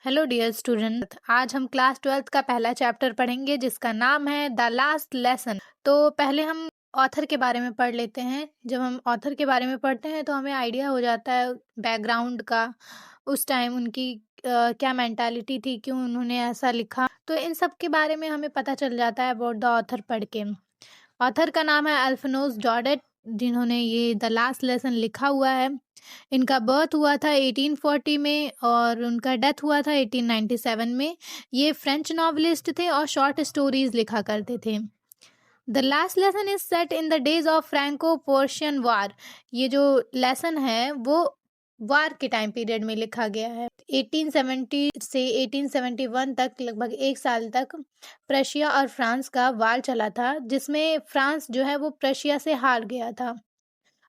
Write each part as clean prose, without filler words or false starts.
Hello dear student, आज हम class 12th का पहला चैप्टर पढ़ेंगे जिसका नाम है द लास्ट लेसन। तो पहले हम ऑथर के बारे में पढ़ लेते हैं। जब हम ऑथर के बारे में पढ़ते हैं तो हमें आइडिया हो जाता है बैकग्राउंड का, उस टाइम उनकी क्या मेंटालिटी थी, क्यों उन्होंने ऐसा लिखा। तो इन सब के बारे में हमें पता चल जाता है अबाउट द ऑथर पढ़ के। ऑथर का नाम है अल्फोंस डॉडेट, जिन्होंने ये द लास्ट लेसन लिखा हुआ है। इनका बर्थ हुआ था 1840 में और उनका डेथ हुआ था 1897 में। ये फ्रेंच नॉवलिस्ट थे और शॉर्ट स्टोरीज लिखा करते थे। The last lesson is set in the days of Franco Persian war. ये जो लेसन है वो वार के टाइम पीरियड में लिखा गया है। 1870 से 1871 तक, लगभग एक साल तक प्रशिया और फ्रांस का वार चला था, जिसमें फ्रांस जो है वो प्रशिया से हार गया था।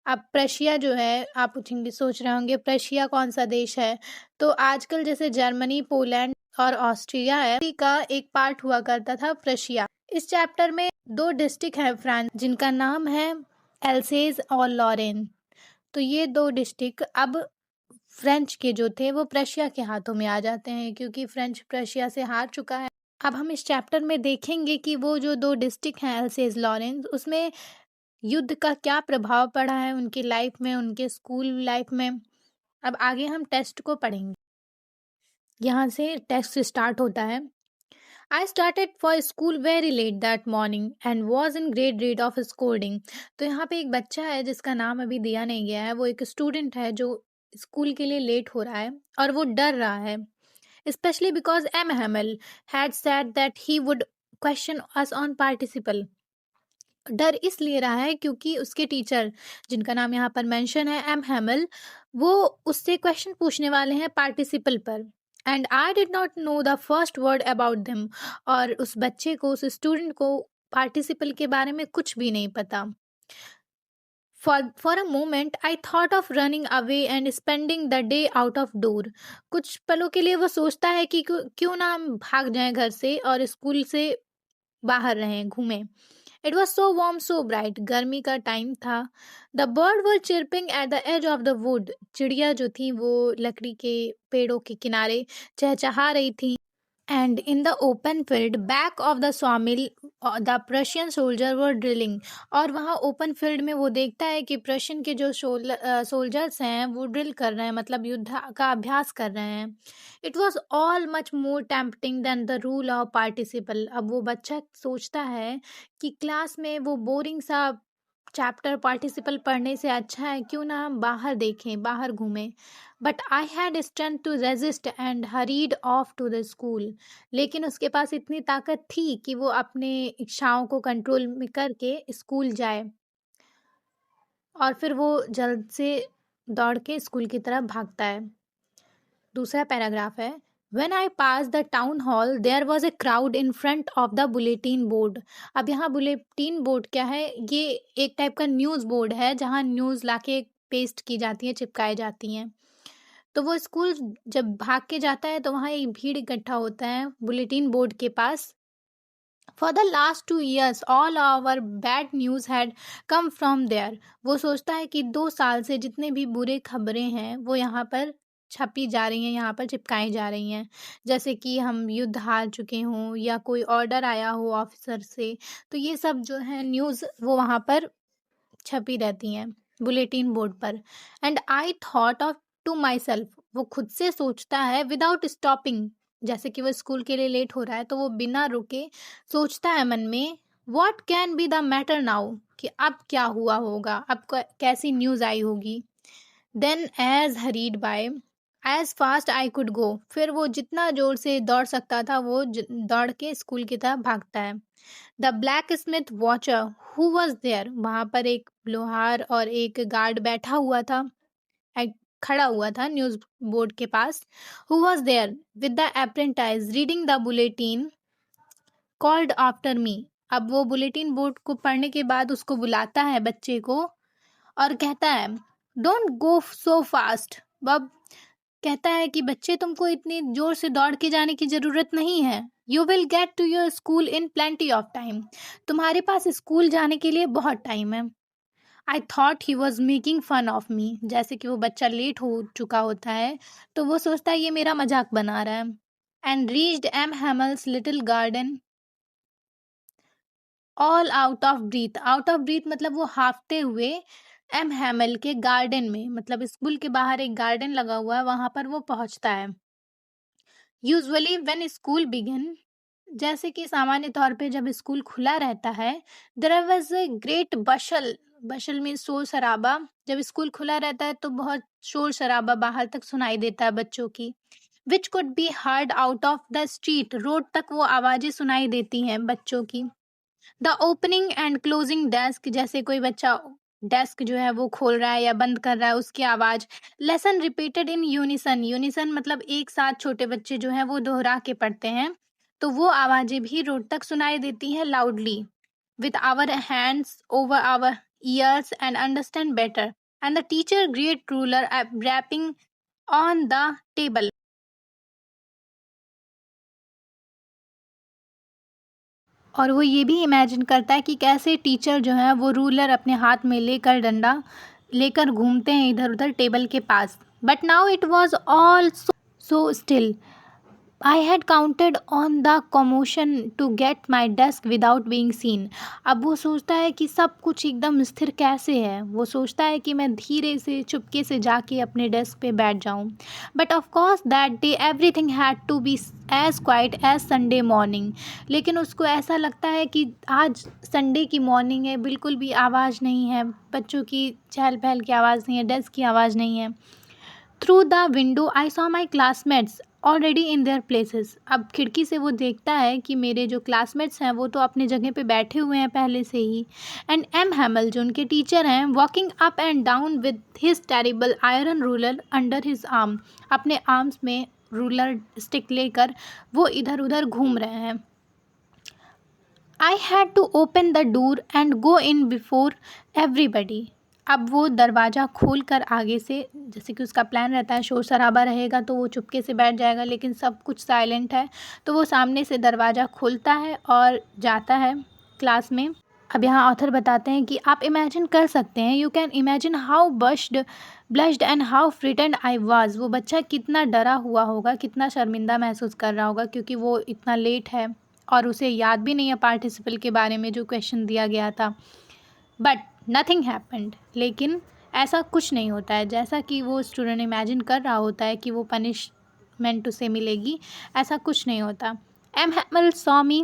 अब प्रशिया जो है, आप पूछेंगे, सोच रहे होंगे प्रशिया कौन सा देश है। तो आजकल जैसे जर्मनी, पोलैंड और ऑस्ट्रिया है, उसी का एक पार्ट हुआ करता था प्रशिया। इस चैप्टर में दो डिस्ट्रिक्ट हैं फ्रांस, जिनका नाम है एल्सेज और लॉरेन। तो ये दो डिस्ट्रिक्ट अब फ्रेंच के जो थे वो प्रशिया के हाथों में आ जाते हैं, क्योंकि फ्रेंच प्रशिया से हार चुका है। अब हम इस चैप्टर में देखेंगे कि वो जो दो डिस्ट्रिक्ट हैं एल्सेज लॉरेन, उसमें युद्ध का क्या प्रभाव पड़ा है उनकी लाइफ में, उनके स्कूल लाइफ में। अब आगे हम टेस्ट को पढ़ेंगे। यहाँ से टेस्ट स्टार्ट होता है। I started for school very let that morning and was in great read of scolding. तो यहाँ पे एक बच्चा है जिसका नाम अभी दिया नहीं गया है। वो एक स्टूडेंट है जो स्कूल के लिए लेट हो रहा है और वो डर रहा है, specially because M Hamel had said that he would question us on participle. डर इसलिए रहा है क्योंकि उसके टीचर, जिनका नाम यहाँ पर मेंशन है एम हैमल, वो उससे क्वेश्चन पूछने वाले हैं पार्टिसिपल पर। And I did not know the first word about them. और उस बच्चे को, उस स्टूडेंट को पार्टिसिपल के बारे में कुछ भी नहीं पता। For a moment I thought of running away and spending the day out of door. कुछ पलों के लिए वो सोचता है कि क्यों ना हम भाग जाएं घर से और स्कूल से बाहर रहें, घूमें। It was so warm, so bright. गर्मी का टाइम था। The bird were chirping at the edge of the wood. चिड़िया जो थी वो लकड़ी के पेड़ों के किनारे चहचहा रही थी। And in the open field back of the सॉमिल the Prussian soldier were drilling. और वहाँ ओपन फील्ड में वो देखता है कि प्रशियन के जो सोल्जर्स हैं वो ड्रिल कर रहे हैं, मतलब युद्ध का अभ्यास कर रहे हैं। It was all much more tempting than the rule of participle. अब वो बच्चा सोचता है कि क्लास में वो बोरिंग सा चैप्टर पार्टिसिपल पढ़ने से अच्छा है क्यों ना हम बाहर देखें, बाहर घूमें। But I had strength to resist and hurried off to the school. लेकिन उसके पास इतनी ताकत थी कि वो अपने इच्छाओं को कंट्रोल में करके स्कूल जाए, और फिर वो जल्द से दौड़ के स्कूल की तरफ भागता है। दूसरा पैराग्राफ है, When I passed the town hall, there was a crowd in front of the bulletin board. अब यहाँ बुलेटिन बोर्ड क्या है? ये एक टाइप का न्यूज़ बोर्ड है जहाँ न्यूज़ लाके पेस्ट की जाती है, चिपकाई जाती हैं। तो वो स्कूल जब भाग के जाता है तो वहाँ एक भीड़ इकट्ठा होता है बुलेटिन बोर्ड के पास। For the last 2 years all our bad news had come from there. वो सोचता है कि 2 साल से जितने भी बुरे खबरें हैं वो यहाँ पर छपी जा रही हैं, यहाँ पर चिपकाई जा रही हैं। जैसे कि हम युद्ध हार चुके हों या कोई ऑर्डर आया हो ऑफिसर से, तो ये सब जो है न्यूज़ वो वहाँ पर छपी रहती हैं बुलेटिन बोर्ड पर। And I thought of to my self. वो खुद से सोचता है विदाउट स्टॉपिंग। जैसे कि वो स्कूल के लिए लेट हो रहा है तो वो बिना रुके सोचता है मन में, what can be the matter now, कि अब क्या हुआ होगा, अब कैसी न्यूज़ आई होगी। Then as hurried by as fast I could go. फिर वो जितना जोर से दौड़ सकता था वो दौड़ के स्कूल की तरफ भागता है। The blacksmith watcher who was there. वहाँ पर एक लोहार और एक गार्ड बैठा हुआ था, खड़ा हुआ था न्यूज़ बोर्ड के पास। Who was there with the apprentice reading the bulletin called after me. अब वो बुलेटिन बोर्ड को पढ़ने के बाद उसको बुलाता है बच्चे को और कहता है, डोंट गो सो फास्ट। अब कहता है कि बच्चे, तुमको इतनी जोर से दौड़ के जाने की जरूरत नहीं है। You will get to your school in plenty of time. तुम्हारे पास स्कूल जाने के लिए बहुत टाइम है। I thought he was making fun of me. जैसे कि वो बच्चा लेट हो चुका होता है तो वो सोचता है ये मेरा मजाक बना रहा है। and reached M. Hammel's little garden all out of breath मतलब वो हाफते हुए एम हैमल के गार्डन में, मतलब स्कूल के बाहर एक गार्डन लगा हुआ है, वहां पर वो पहुंचता है। यूजुअली व्हेन स्कूल बिगिन, जैसे कि सामान्य तौर पे जब स्कूल खुला रहता है, there was a great bustle, bustle means शोर शराबा। जब स्कूल खुला रहता है तो बहुत शोर शराबा बाहर तक सुनाई देता है बच्चों की, which could be heard out of the street, road तक वो आवाजें सुनाई देती हैं बच्चों की। The opening and closing desk, जैसे कोई बच्चा डेस्क जो है वो खोल रहा है या बंद कर रहा है, उसकी आवाज। Lesson repeated in unison, unison मतलब एक साथ छोटे बच्चे जो है वो दोहरा के पढ़ते हैं, तो वो आवाजें भी रोड तक सुनाई देती हैं loudly. With our hands over our ears and understand better, and the teacher great ruler rapping on the table. और वो ये भी इमेजिन करता है कि कैसे टीचर जो है वो रूलर अपने हाथ में लेकर, डंडा लेकर घूमते हैं इधर उधर टेबल के पास। But now it was all so still, I had counted on the commotion to get my desk without being seen. अब वो सोचता है कि सब कुछ एकदम स्थिर कैसे है, वो सोचता है कि मैं धीरे से चुपके से जाके अपने डेस्क पे बैठ जाऊं। But of course that day everything had to be as quiet as Sunday morning. लेकिन उसको ऐसा लगता है कि आज संडे की मॉर्निंग है, बिल्कुल भी आवाज़ नहीं है, बच्चों की चहल पहल की आवाज़ नहीं है, डेस्क की आवाज़ नहीं है। Through the window I saw my classmates already in their places. अब खिड़की से वो देखता है कि मेरे जो क्लासमेट्स हैं वो तो अपने जगह पे बैठे हुए हैं पहले से ही। एंड एम हैमल जो उनके टीचर हैं, walking up and down with his terrible iron ruler under his arm, अपने आर्म्स में रूलर स्टिक लेकर वो इधर उधर घूम रहे हैं। I had to open the door and go in before everybody. अब वो दरवाज़ा खोल कर आगे से, जैसे कि उसका प्लान रहता है शोर शराबा रहेगा तो वो चुपके से बैठ जाएगा, लेकिन सब कुछ साइलेंट है, तो वो सामने से दरवाज़ा खोलता है और जाता है क्लास में। अब यहाँ ऑथर बताते हैं कि आप इमेजिन कर सकते हैं, you can imagine how blushed and how frightened I was. वो बच्चा कितना डरा हुआ होगा, कितना शर्मिंदा महसूस कर रहा होगा, क्योंकि वो इतना लेट है और उसे याद भी नहीं है पार्टिसिपल के बारे में जो क्वेश्चन दिया गया था। बट नथिंग हैपेंड, लेकिन ऐसा कुछ नहीं होता है जैसा कि वो स्टूडेंट इमेजिन कर रहा होता है कि वो पनिशमेंट उसे मिलेगी, ऐसा कुछ नहीं होता। M Hamel saw me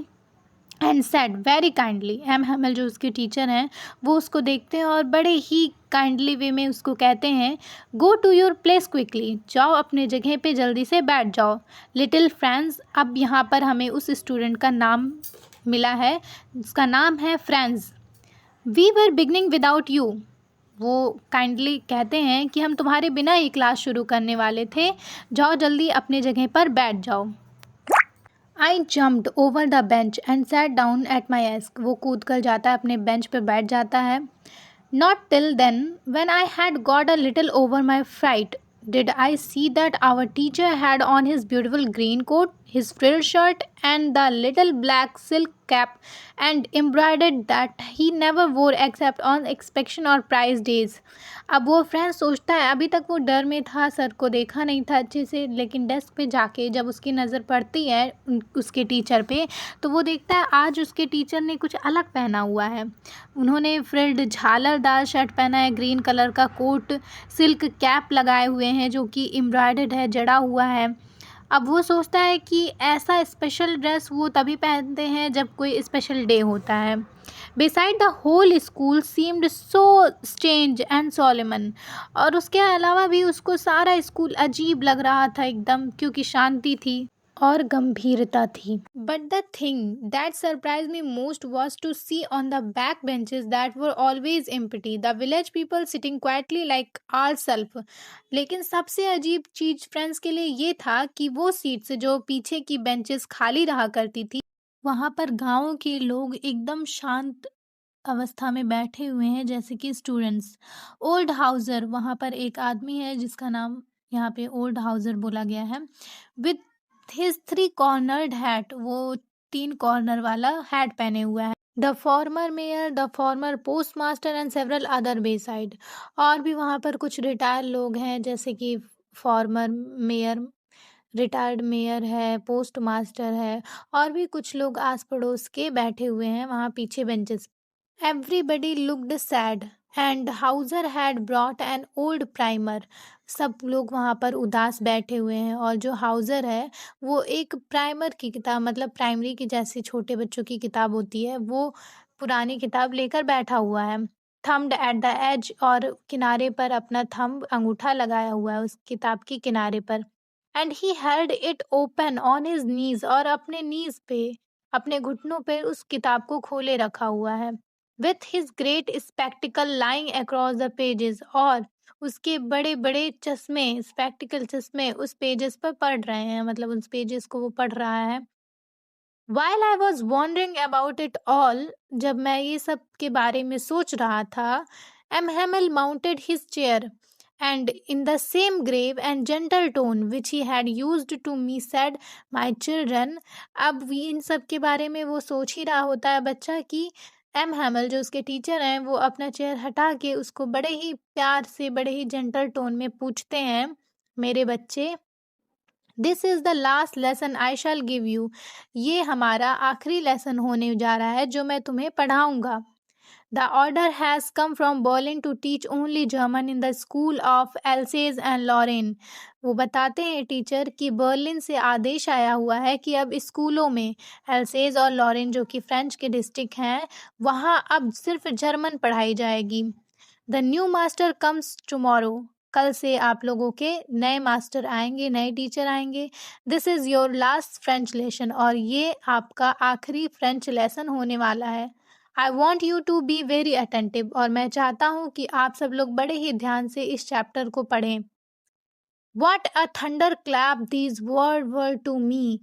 and said very kindly, M Hamel जो उसके टीचर हैं वो उसको देखते हैं और बड़े ही काइंडली वे में उसको कहते हैं, go to your place quickly, जाओ अपने जगह पे जल्दी से बैठ जाओ। लिटिल फ्रेंड्स, अब यहाँ पर हमें उस स्टूडेंट का नाम मिला है जिसका नाम है friends. We were beginning without you, वो काइंडली कहते हैं कि हम तुम्हारे बिना ही क्लास शुरू करने वाले थे, जाओ जल्दी अपने जगह पर बैठ जाओ। आई jumped over the bench and sat down at my desk, वो कूद कर जाता है अपने बेंच पर बैठ जाता है। Not till then when I had got a little over my fright did I see that our teacher had on his beautiful green coat, his frilled shirt, and the little black silk cap and embroidered that he never wore except on inspection or prize days। अब वो friend सोचता है, अभी तक वो डर में था, सर को देखा नहीं था अच्छे से, लेकिन डेस्क पे जाके जब उसकी नज़र पड़ती है उसके टीचर पे, तो वो देखता है आज उसके टीचर ने कुछ अलग पहना हुआ है। उन्होंने फ्रिल्ड झालरदार शर्ट पहना है, ग्रीन कलर का कोट, सिल्क कैप लगाए हुए हैं जो कि एम्ब्रॉयडर्ड है, जड़ा हुआ है। अब वो सोचता है कि ऐसा स्पेशल ड्रेस वो तभी पहनते हैं जब कोई स्पेशल डे होता है। Beside the whole school seemed so strange and solemn, और उसके अलावा भी उसको सारा स्कूल अजीब लग रहा था एकदम, क्योंकि शांति थी और गंभीरता थी। But the thing that surprise me most was to see on the back benches that were always empty the village people sitting quietly like our self. लेकिन सबसे अजीब चीज फ्रेंड्स के लिए ये था कि वो सीट्स जो पीछे की बेंचेस खाली रहा करती थी, वहाँ पर गाँव के लोग एकदम शांत अवस्था में बैठे हुए हैं, जैसे कि स्टूडेंट्स। ओल्ड हाउसर, वहाँ पर एक आदमी है जिसका नाम यहाँ पे ओल्ड हाउसर बोला गया है, विथ हिज 3 कॉर्नर्ड हैट, वो 3 कॉर्नर वाला हैट पहने हुआ है। The former mayor, the former post master and several other beside, और भी वहाँ पर कुछ रिटायर लोग हैं, जैसे कि फॉर्मर मेयर, रिटायर्ड मेयर है, पोस्ट मास्टर है और भी कुछ लोग आस-पड़ोस के बैठे हुए हैं वहाँ पीछे benches. Everybody looked sad and Hauser had brought an old primer. सब लोग वहाँ पर उदास बैठे हुए हैं और जो हाउसर है वो एक प्राइमर की किताब, मतलब प्राइमरी की जैसी छोटे बच्चों की किताब होती है, वो पुरानी किताब लेकर बैठा हुआ है। थम्ब्ड एट द एज, और किनारे पर अपना थंब अंगूठा लगाया हुआ है उस किताब की किनारे पर। And he held it open on his knees, और अपने नीज पे, अपने घुटनों पे उस किताब को खोले रखा हुआ है। With his great spectacled lying across the pages, और उसके बड़े बड़े चश्मे, स्पेक्टिकल चश्मे उस पेजेस पर पढ़ रहे हैं, मतलब उस पेजेस को वो पढ़ रहा है। While I was wondering about it all, जब मैं ये सब के बारे में सोच रहा था, M. Hamel mounted his chair, and in the same grave and gentle tone which he had used to me said, "My children." अब इन सब के बारे में वो सोच ही रहा होता है बच्चा कि एम हैमल जो उसके टीचर हैं वो अपना चेयर हटा के उसको बड़े ही प्यार से, बड़े ही जेंटल टोन में पूछते हैं, मेरे बच्चे, this is the last lesson I shell give you. ये हमारा आखिरी लेसन होने जा रहा है जो मैं तुम्हें पढ़ाऊंगा। The order has come from Berlin to teach only German in the school of Alsace and Lorraine. वो बताते हैं टीचर कि बर्लिन से आदेश आया हुआ है कि अब स्कूलों में एल्सेज और लॉरेन, जो कि फ्रेंच के डिस्ट्रिक्ट हैं, वहाँ अब सिर्फ जर्मन पढ़ाई जाएगी। The new master comes tomorrow. कल से आप लोगों के नए मास्टर आएंगे, नए टीचर आएंगे। This is your last French lesson, और ये आपका आखिरी फ्रेंच लेसन होने वाला है। I want you to be very attentive, और मैं चाहता हूँ कि आप सब लोग बड़े ही ध्यान से इस चैप्टर को पढ़ें। What a thunderclap these word were to me.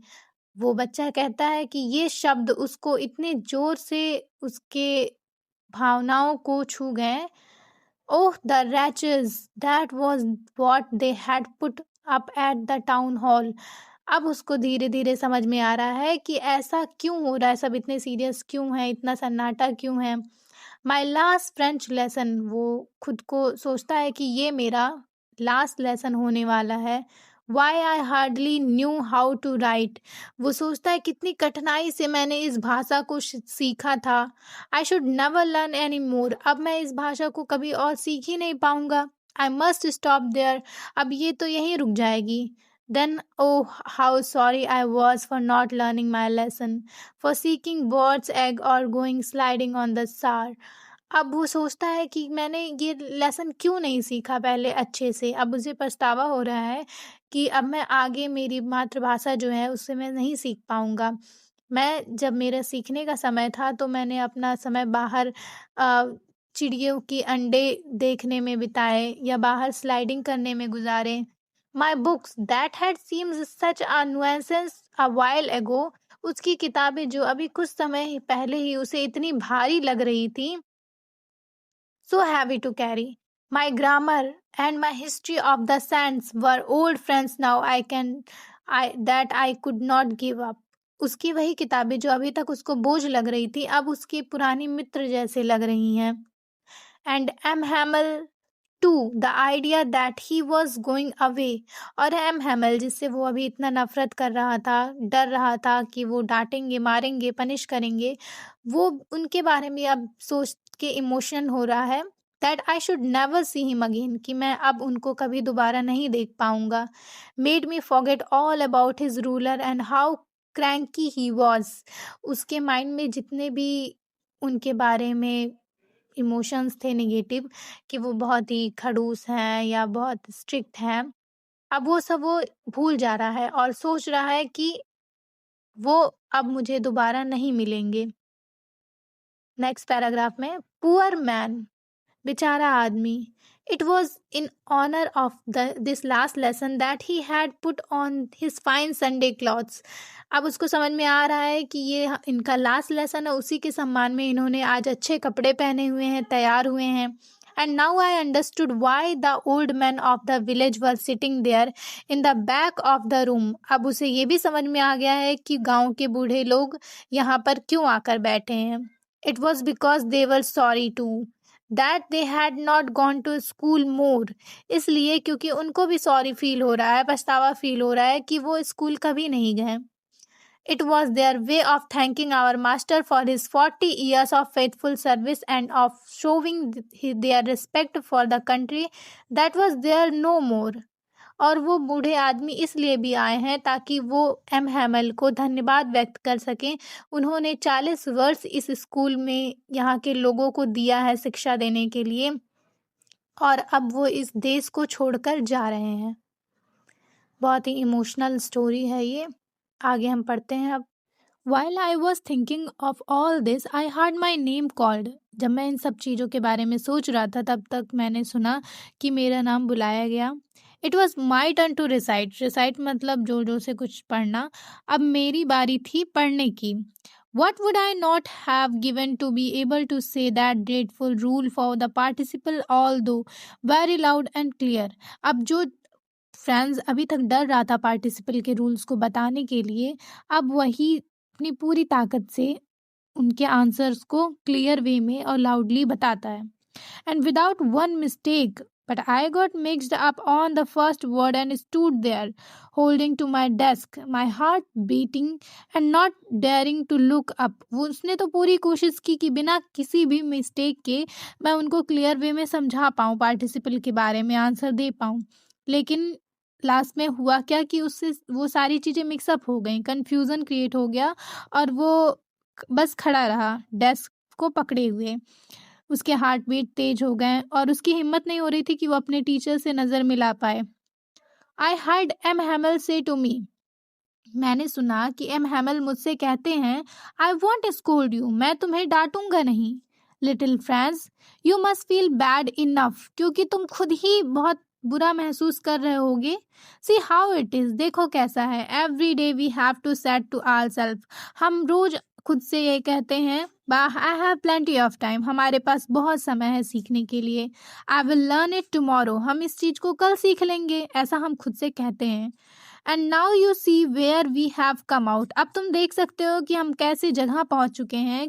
वो बच्चा कहता है कि ये शब्द उसको इतने जोर से उसके भावनाओं को छू गए। Oh, the wretches! That was what they had put up at the town hall. अब उसको धीरे धीरे समझ में आ रहा है कि ऐसा क्यों हो रहा है, सब इतने सीरियस क्यों है, इतना सन्नाटा क्यों है। माई लास्ट फ्रेंच लेसन, वो खुद को सोचता है कि ये मेरा लास्ट लेसन होने वाला है। Why I hardly knew how to write, वो सोचता है कितनी कठिनाई से मैंने इस भाषा को सीखा था। I should never learn any more, अब मैं इस भाषा को कभी और सीख ही नहीं पाऊंगा। आई मस्ट स्टॉप देयर, अब ये तो यहीं रुक जाएगी। Then oh how sorry I was for not learning my lesson, for seeking birds egg or going sliding on the Saar. अब वो सोचता है कि मैंने ये लेसन क्यों नहीं सीखा पहले अच्छे से। अब मुझे पछतावा हो रहा है कि अब मैं आगे मेरी मातृभाषा जो है उससे मैं नहीं सीख पाऊँगा। मैं, जब मेरा सीखने का समय था तो मैंने अपना समय बाहर चिड़ियों के अंडे देखने में बिताए या बाहर स्लाइडिंग करने में गुज़ारे। My books that had seemed such a nuisance a while ago, उसकी किताबें जो अभी कुछ समय पहले ही उसे इतनी भारी लग रही थी, so heavy to carry. My grammar and my history of the sands were old friends now. I could not give up. उसकी वही किताबें जो अभी तक उसको बोझ लग रही थी, अब उसकी पुरानी मित्र जैसे लग रही हैं। And M. Hamel too, the idea that he was going away, और एम हैमल जिससे वो अभी इतना नफरत कर रहा था, डर रहा था कि वो डांटेंगे, मारेंगे, पनिश करेंगे, वो उनके बारे में अब सोच के इमोशन हो रहा है। That I should never see him again, कि मैं अब उनको कभी दोबारा नहीं देख पाऊंगा। Made me forget all about his ruler and how cranky he was. उसके माइंड में जितने भी उनके बारे में इमोशंस थे नेगेटिव, कि वो बहुत ही खड़ूस हैं या बहुत स्ट्रिक्ट हैं, अब वो सब वो भूल जा रहा है और सोच रहा है कि वो अब मुझे दोबारा नहीं मिलेंगे। नेक्स्ट पैराग्राफ में, पुअर मैन, बेचारा आदमी, it was in honour of this last lesson that he had put on his fine Sunday clothes. अब उसको समझ में आ रहा है कि ये इनका लास्ट लेसन है, उसी के सम्मान में इन्होंने आज अच्छे कपड़े पहने हुए हैं, तैयार हुए हैं। And now I understood why the old man of the village were sitting there in the back of the room. अब उसे ये भी समझ में आ गया है कि गांव के बूढ़े लोग यहाँ पर क्यों आकर बैठे हैं। It was because they were sorry too, that they had not gone to school more. इसलिए क्योंकि उनको भी सॉरी फील हो रहा है, पछतावा फील हो रहा है कि वो स्कूल कभी नहीं गए। It was their way of thanking our master for his 40 years of faithful service and of showing their respect for the country that was there no more. और वो बूढ़े आदमी इसलिए भी आए हैं ताकि वो एम हैमल को धन्यवाद व्यक्त कर सकें। उन्होंने 40 वर्ष इस स्कूल में यहाँ के लोगों को दिया है शिक्षा देने के लिए, और अब वो इस देश को छोड़कर जा रहे हैं। बहुत ही इमोशनल स्टोरी है ये। आगे हम पढ़ते हैं अब। While I was thinking of all this, I heard my name called. जब मैं इन सब चीज़ों के बारे में सोच रहा था तब तक मैंने सुना कि मेरा नाम बुलाया गया। It was my turn to recite. Recite मतलब जोर जोर से कुछ पढ़ना। अब मेरी बारी थी पढ़ने की। What would I not have given to be able to say that dreadful rule for the participle, although very loud and clear. अब जो फ्रेंड्स अभी तक डर रहा था पार्टिसिपल के रूल्स को बताने के लिए, अब वही अपनी पूरी ताकत से उनके आंसर्स को क्लियर वे में और लाउडली बताता है। And without one mistake, but I got mixed up on the first word and stood there holding to my desk, my heart beating and not daring to look up. वो उसने तो पूरी कोशिश की कि बिना किसी भी मिस्टेक के मैं उनको क्लियर वे में समझा पाऊँ, पार्टिसिपल के बारे में आंसर दे पाऊँ। लेकिन लास्ट में हुआ क्या कि उससे वो सारी चीज़ें मिक्सअप हो गई, कन्फ्यूज़न क्रिएट हो गया और वो बस खड़ा रहा डेस्क को पकड़े हुए। उसके हार्ट बीट तेज हो गए और उसकी हिम्मत नहीं हो रही थी कि वो अपने टीचर से नज़र मिला पाए। आई हर्ड एम हैमल से टू मी। मैंने सुना कि एम हैमल मुझसे कहते हैं, आई वॉन्ट स्कोल्ड यू, मैं तुम्हें डांटूंगा नहीं। Little friends, you must feel bad enough, क्योंकि तुम खुद ही बहुत बुरा महसूस कर रहे होगे। सी हाउ इट इज, देखो कैसा है। Every day we have to set to our self, हम रोज खुद से ये कहते हैं, I have plenty of time, हमारे पास बहुत समय है सीखने के लिए। I will learn it tomorrow, हम इस चीज को कल सीख लेंगे, ऐसा हम खुद से कहते हैं। And now you see where we have come out, अब तुम देख सकते हो कि हम कैसे जगह पहुंच चुके हैं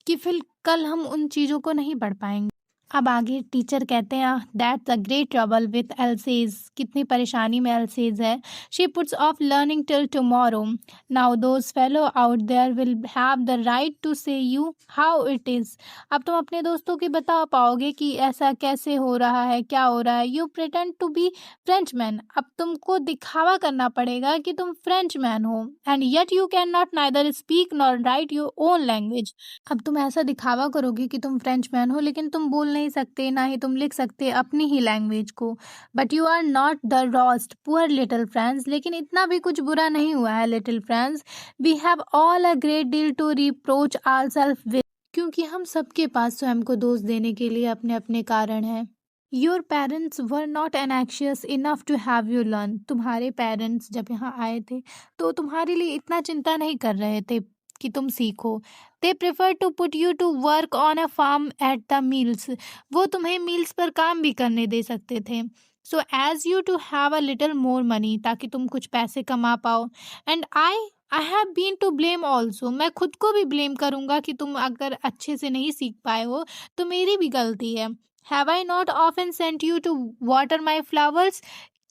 कि फिर कल हम उन चीज़ों को नहीं पढ़ पाएंगे। अब आगे टीचर कहते हैं, that's a great trouble with Alsace, कितनी परेशानी में एल्सेज है। She puts off learning till tomorrow, now those fellow out there will have the right to say you how it is. अब तुम अपने दोस्तों की बता पाओगे कि ऐसा कैसे हो रहा है, क्या हो रहा है। You pretend to be Frenchman, अब तुमको दिखावा करना पड़ेगा कि तुम फ्रेंचमैन हो। And yet you can not neither speak nor write your own language, अब तुम ऐसा दिखावा करोगे कि तुम फ्रेंचमैन हो लेकिन तुम बोल नहीं सकते, ना ही तुम लिख सकते अपनी ही लैंग्वेज को। But you are not the worst poor little friends, लेकिन इतना भी कुछ बुरा नहीं हुआ है little friends. We have all a great deal to reproach ourselves with, क्योंकि हम सबके पास स्वयं को दोष देने के लिए अपने अपने कारण हैं। Your parents were not anxious enough to have you learn, तुम्हारे पेरेंट्स जब यहाँ आए थे तो तुम्हारे लिए इतना चिंता नहीं कर रहे थे कि तुम सीखो। They prefer to put you to work on a farm at the mills, वो तुम्हें मील्स पर काम भी करने दे सकते थे। So as you to have a little more money, ताकि तुम कुछ पैसे कमा पाओ। And I have been to blame also, मैं खुद को भी ब्लेम करूँगा कि तुम अगर अच्छे से नहीं सीख पाए हो तो मेरी भी गलती है। Have I not often sent you to water my flowers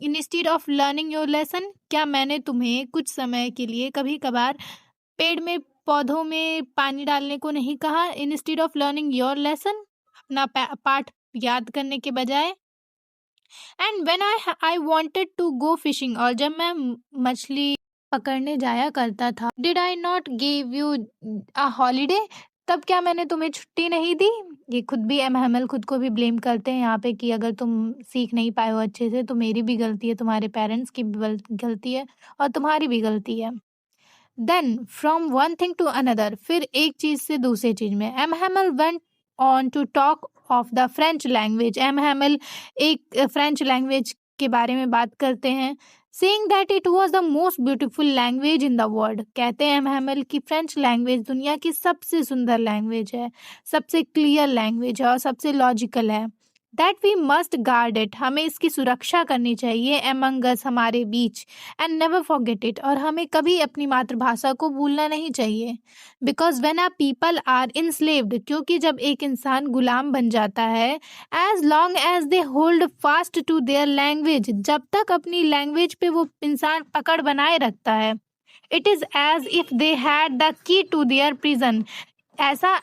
instead of learning your lesson, क्या मैंने तुम्हें कुछ समय के लिए कभी कभार पेड़ में पौधों में पानी डालने को नहीं कहा, instead of learning your lesson, अपना पाठ याद करने के बजाय। And when I wanted to go fishing, और जब मैं मछली पकड़ने जाया करता था, did I not give you a holiday, तब क्या मैंने तुम्हें छुट्टी नहीं दी। ये खुद भी एम हैमल खुद को भी ब्लेम करते हैं यहाँ पे कि अगर तुम सीख नहीं पाए हो अच्छे से तो मेरी भी गलती है, तुम्हारे पेरेंट्स की भी गलती है और तुम्हारी भी गलती है। Then from one thing to another, फिर एक चीज से दूसरी चीज में, M Hamel went on to talk of the French language, M Hamel एक फ्रेंच लैंग्वेज के बारे में बात करते हैं। Saying that it was the most beautiful language in the world, कहते हैं एम हैमल की फ्रेंच लैंग्वेज दुनिया की सबसे सुंदर लैंग्वेज है, सबसे क्लियर लैंग्वेज है और सबसे लॉजिकल है। That we must guard it, हमें इसकी सुरक्षा करनी चाहिए, among us, हमारे बीच, एंड नेवर फॉरगेट इट, और हमें कभी अपनी मातृभाषा को भूलना नहीं चाहिए। Because when our people are enslaved, क्योंकि जब एक इंसान गुलाम बन जाता है, as long as they hold fast to their language, जब तक अपनी लैंग्वेज पे वो इंसान पकड़ बनाए रखता है, it is as if they had the key to their prison, ऐसा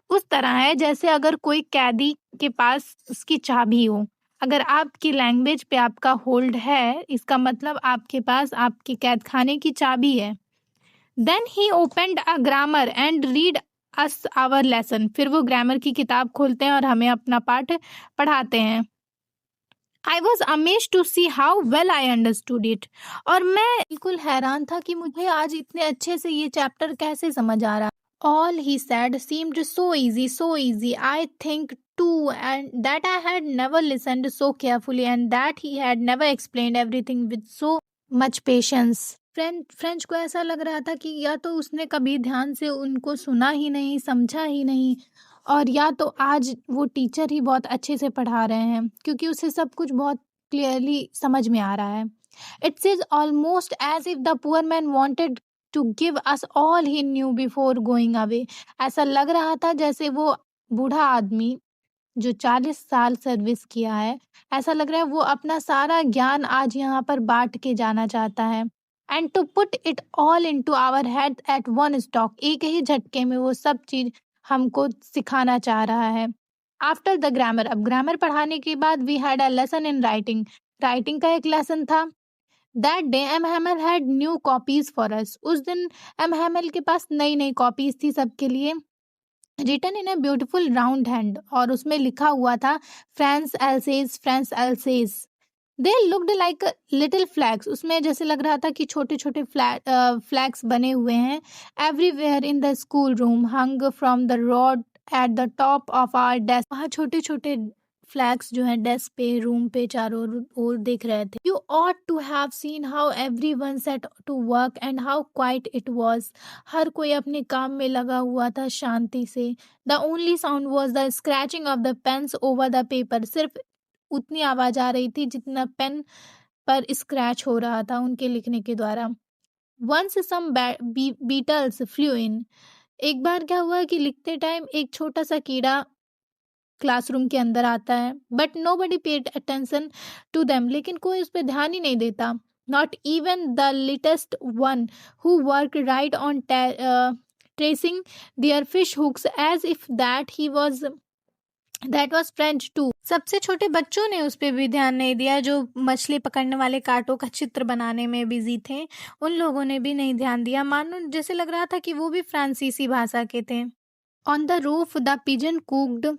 उस तरह है जैसे अगर कोई कैदी के पास उसकी चाबी हो। अगर आपकी लैंग्वेज पे आपका होल्ड है, इसका मतलब आपके पास आपके कैद खाने की चाबी है। Then he opened a grammar and read us our lesson, फिर वो ग्रामर की किताब खोलते हैं और हमें अपना पाठ पढ़ाते हैं। I was amazed to see how well I understood it, और मैं बिल्कुल हैरान था कि मुझे आज इतने अच्छे से ये चैप्टर कैसे समझ आ रहा। All he said seemed so easy. I think too, and that I had never listened so carefully, and that he had never explained everything with so much patience. French को ऐसा लग रहा था कि या तो उसने कभी ध्यान से उनको सुना ही नहीं, समझा ही नहीं, और या तो आज वो टीचर ही बहुत अच्छे से पढ़ा रहे हैं, क्योंकि उसे सब कुछ बहुत क्लियरली समझ में आ रहा है। It is almost as if the poor man wanted to give us all he knew before going away. ऐसा लग रहा था जैसे वो बूढ़ा आदमी जो 40 साल सर्विस किया है, ऐसा लग रहा है वो अपना सारा ज्ञान आज यहाँ पर बांट के जाना चाहता है। And to put it all into our head at one stroke, एक ही झटके में वो सब चीज हमको सिखाना चाह रहा है। आफ्टर द ग्रामर, अब ग्रामर पढ़ाने के बाद we had a lesson in writing, writing का एक लेसन था। That day M Hamel had new copies for us, उस दिन एम हैमल के पास नई नई कॉपीज थी सबके लिए, written in a beautiful round hand, और उसमें लिखा हुआ था France Alsace, France Alsace. They looked like little flags, उसमें जैसे लग रहा था कि छोटे छोटे फ्लैग्स बने हुए हैं। Everywhere in the school room hung from the rod at the top of our desk, वहाँ छोटे छोटे फ्लैग्स जो है डेस्क पे, रूम पे चारों ओर दिख रहे थे। You ought to have seen how everyone set to work and how quiet it was, हर कोई अपने काम में लगा हुआ था शांति से। The only sound was the scratching of the pens over the paper, सिर्फ उतनी आवाज आ रही थी जितना पेन पर स्क्रैच हो रहा था उनके लिखने के द्वारा। वंस सम बीटल्स फ्लू इन, एक बार क्या हुआ कि लिखते टाइम एक छोटा सा कीड़ा क्लासरूम के अंदर आता है, but nobody paid attention to them, लेकिन कोई उस पर ध्यान ही नहीं देता। Not even the littlest one who work right on tracing their fish hooks as if that was French too, सबसे छोटे बच्चों ने उस पर भी ध्यान नहीं दिया, जो मछली पकड़ने वाले कांटों का चित्र बनाने में बिजी थे, उन लोगों ने भी नहीं ध्यान दिया, मानो जैसे लग रहा था कि वो भी फ्रांसीसी भाषा के थे। On the roof the pigeon cooed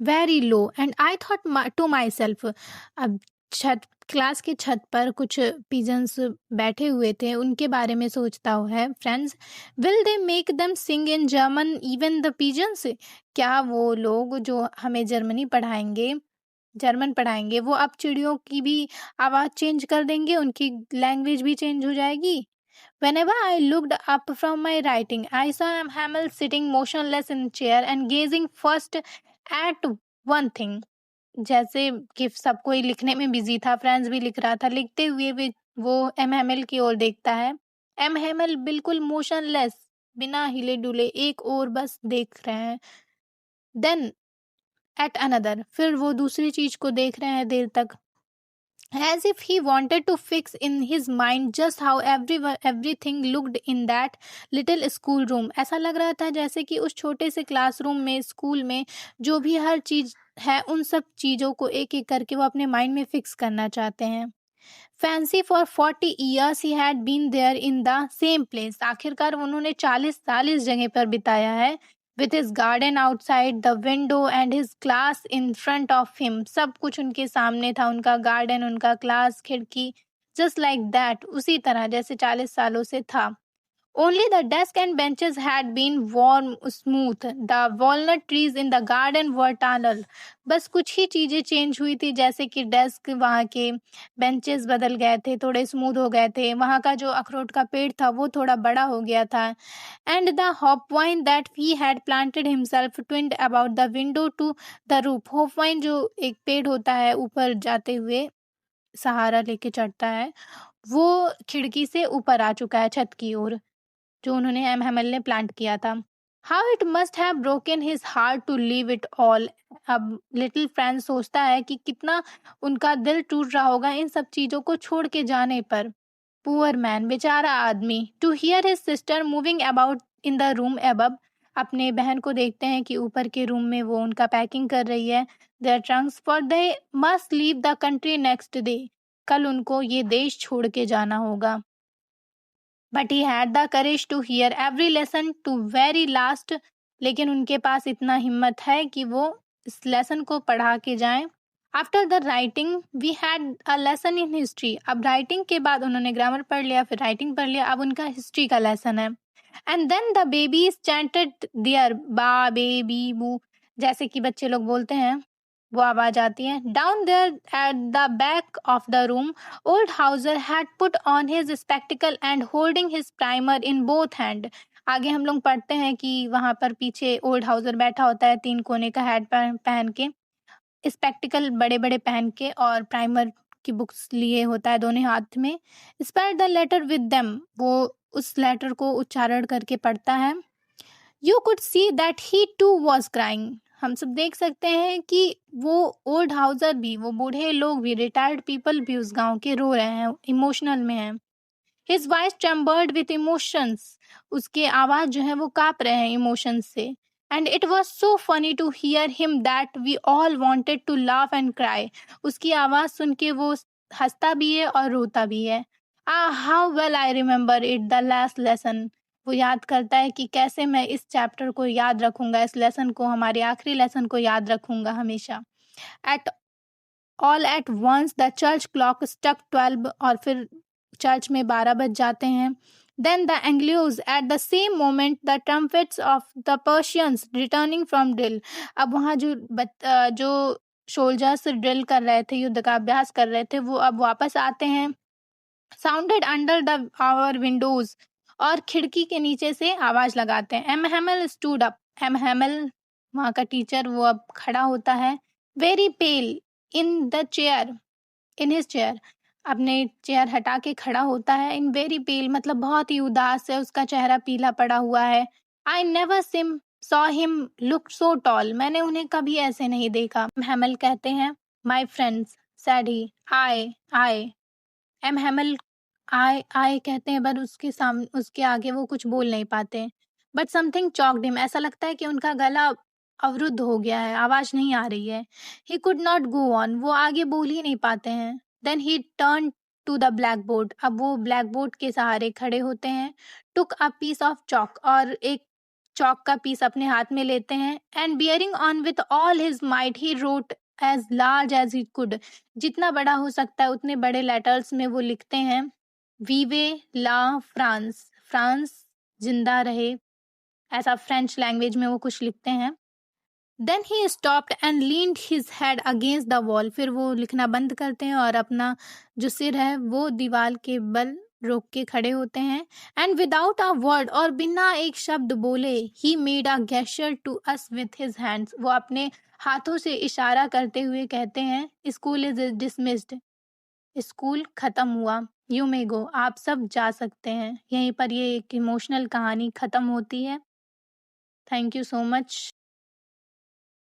very low and I thought to my self, अब क्लास की छत पर कुछ पिजन्स बैठे हुए थे, उनके बारे में सोचता हुआ है friends, will they make them sing in German even the pigeons, क्या वो लोग जो हमें जर्मन पढ़ाएंगे वो अब चिड़ियों की भी आवाज़ चेंज कर देंगे, उनकी लैंग्वेज भी चेंज हो जाएगी। Whenever I looked up from my writing, I saw Hamel sitting motionless in chair and gazing first at one thing. जैसे कि सब कोई लिखने में बिजी था, फ्रेंड्स भी लिख रहा था, लिखते हुए भी वो एम हेमल की ओर देखता है। एम हेमल बिल्कुल मोशनलेस, बिना हिले डुले एक ओर बस देख रहे हैं। देन एट अनदर, फिर वो दूसरी चीज को देख रहे हैं देर तक। As if he wanted to fix in his mind just how everything looked in that little school room. ऐसा लग रहा था जैसे कि उस छोटे से क्लासरूम में, स्कूल में जो भी हर चीज है, उन सब चीजों को एक एक करके वो अपने माइंड में फिक्स करना चाहते हैं। Fancy for 40 years he had been there in the same place. आखिरकार उन्होंने 40 साल इस जगह पर बिताया है। with his garden outside the window and his class in front of him. सब कुछ उनके सामने था, उनका गार्डन, उनका क्लास, खिड़की, just like that, उसी तरह जैसे 40 सालों से था। Only the desk and benches had been worn smooth. The walnut trees in the garden were tunnel. बस कुछ ही चीजें चेंज हुई थी, जैसे कि डेस्क वहाँ के बेंचेस बदल गए थे, थोड़े स्मूथ हो गए थे, वहाँ का जो अखरोट का पेड़ था वो थोड़ा बड़ा हो गया था. And the hopvine that he had planted himself twinned about the window to the roof. Hopvine जो एक पेड़ होता है ऊपर जाते हुए सहारा लेके चढ़ता है, वो खिड़की से ऊपर आ चुका है छत की ओर, जो उन्होंने एम हेमल ने प्लांट किया था. How it must have broken his heart to leave it all. अब लिटिल फ्रेंड सोचता है कि कितना उनका दिल टूट रहा होगा इन सब चीजों को छोड़ के जाने पर. पुअर मैन, बेचारा आदमी. To hear his sister moving about in the room above. अपने बहन को देखते हैं कि ऊपर के रूम में वो उनका पैकिंग कर रही है. Their trunks for they must leave the country next day. कल उनको ये देश छोड़ के जाना होगा. But he had the courage to hear every lesson to very last. लेकिन उनके पास इतना हिम्मत है कि वो इस लेसन को पढ़ा के जाएं. After the writing we had a lesson in history. अब राइटिंग के बाद उन्होंने ग्रामर पढ़ लिया, फिर राइटिंग पढ़ लिया, अब उनका हिस्ट्री का लेसन है. And then the babies chanted their ba baby bu, जैसे कि बच्चे लोग बोलते हैं वो आवाज आती है. Down there at the back of the room old Hauser had put on his spectacle and holding his primer in both hand. आगे हम लोग पढ़ते हैं कि वहां पर पीछे ओल्ड हाउसर बैठा होता है 3 कोने का हैट पहन के, स्पेक्टिकल बड़े बड़े पहन के, और प्राइमर की बुक्स लिए होता है दोनों हाथ में. Spell the letter with them, वो उस लेटर को उच्चारण करके पढ़ता है. You could see that he too was crying. हम सब देख सकते हैं कि वो ओल्ड हाउसर भी, वो बूढ़े लोग भी, रिटायर्ड पीपल भी उस गांव के रो रहे हैं, इमोशनल में हैं. His voice trembled with emotions. उसके आवाज जो है वो कांप रहे हैं इमोशंस से. And it was so funny to hear him that we all wanted to laugh and cry. उसकी आवाज सुन के वो हंसता भी है और रोता भी है. How well I remember it the last lesson. वो याद करता है कि कैसे मैं इस चैप्टर को याद रखूंगा, इस लेसन को, हमारे आखिरी लेसन को याद रखूंगा हमेशा. At all at once the church clock struck 12, और फिर चर्च में 12 बज जाते हैं. Then the angelus at the same moment the trumpets of the Persians returning from drill. अब वहाँ जो सोल्जर्स ड्रिल कर रहे थे, युद्ध का अभ्यास कर रहे थे, वो अब वापस आते हैं. Sounded under the our windows, और खिड़की के नीचे से आवाज लगाते हैं. M Hamel stood up. M Hamel, वहाँ का टीचर, वो अब खड़ा होता है. Very pale in the chair, in his chair. अपने चेयर हटा के खड़ा होता है. इन वेरी पेल मतलब बहुत ही उदास है, उसका चेहरा पीला पड़ा हुआ है. I never seem saw him look so tall. मैंने उन्हें कभी ऐसे नहीं देखा. हेमल कहते हैं, my friends said he, I. M Hamel I कहते हैं, पर उसके सामने, उसके आगे वो कुछ बोल नहीं पाते. But something choked him. ऐसा लगता है कि उनका गला अवरुद्ध हो गया है, आवाज नहीं आ रही है. He could not go on. वो आगे बोल ही नहीं पाते हैं. Then he turn to the black board. अब वो ब्लैक बोर्ड के सहारे खड़े होते हैं. Took a piece of chalk, और एक चॉक का पीस अपने हाथ में लेते हैं. And bearing on with all his might he wrote as large as he could. जितना बड़ा हो सकता है उतने बड़े लेटर्स में वो लिखते हैं, वीवे ला फ्रांस, फ्रांस जिंदा रहे, ऐसा फ्रेंच लैंग्वेज में वो कुछ लिखते हैं. Then he stopped and leaned his head against the wall. फिर वो लिखना बंद करते हैं और अपना जो सिर है वो दीवार के बल रोक के खड़े होते हैं. एंड विदाउट अ वर्ड, और बिना एक शब्द बोले, he made a gesture to us with his hands. वो अपने हाथों से इशारा करते हुए कहते हैं, स्कूल इज डिसमिस्ड. स्कूल खत्म हुआ. यू मे गो. आप सब जा सकते हैं. यहीं पर ये एक इमोशनल कहानी खत्म होती है. Thank you so much.